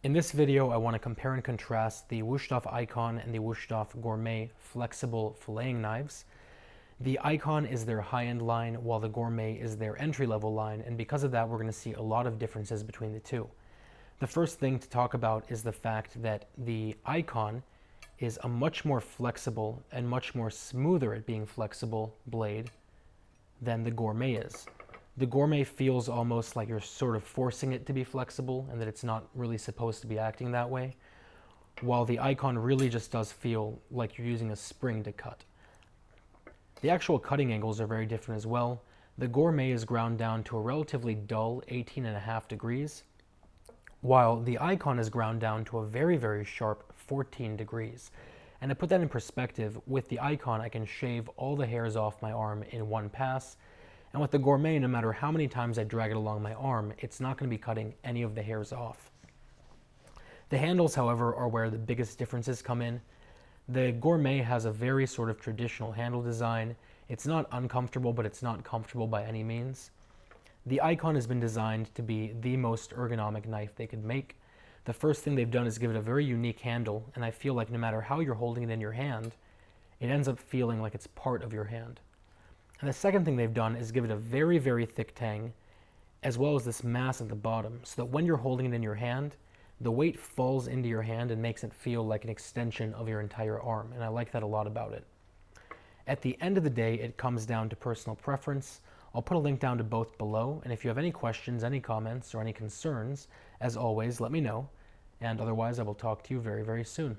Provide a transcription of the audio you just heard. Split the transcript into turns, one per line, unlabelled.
In this video, I want to compare and contrast the Wusthof Ikon and the Wusthof Gourmet Flexible Filleting Knives. The Ikon is their high-end line, while the Gourmet is their entry-level line, and because of that, we're going to see a lot of differences between the two. The first thing to talk about is the fact that the Ikon is a much more flexible and much more smoother at being flexible blade than the Gourmet is. The Gourmet feels almost like you're sort of forcing it to be flexible and that it's not really supposed to be acting that way, while the Ikon really just does feel like you're using a spring to cut. The actual cutting angles are very different as well. The Gourmet is ground down to a relatively dull 18.5 degrees, while the Ikon is ground down to a very, very sharp 14 degrees. And to put that in perspective, with the Ikon I can shave all the hairs off my arm in one pass, and with the Gourmet, no matter how many times I drag it along my arm, it's not going to be cutting any of the hairs off. The handles, however, are where the biggest differences come in. The Gourmet has a very sort of traditional handle design. It's not uncomfortable, but it's not comfortable by any means. The Ikon has been designed to be the most ergonomic knife they could make. The first thing they've done is give it a very unique handle, and I feel like no matter how you're holding it in your hand, it ends up feeling like it's part of your hand. And the second thing they've done is give it a very, very thick tang, as well as this mass at the bottom, so that when you're holding it in your hand, the weight falls into your hand and makes it feel like an extension of your entire arm, and I like that a lot about it. At the end of the day, it comes down to personal preference. I'll put a link down to both below, and if you have any questions, any comments, or any concerns, as always, let me know, and otherwise I will talk to you very, very soon.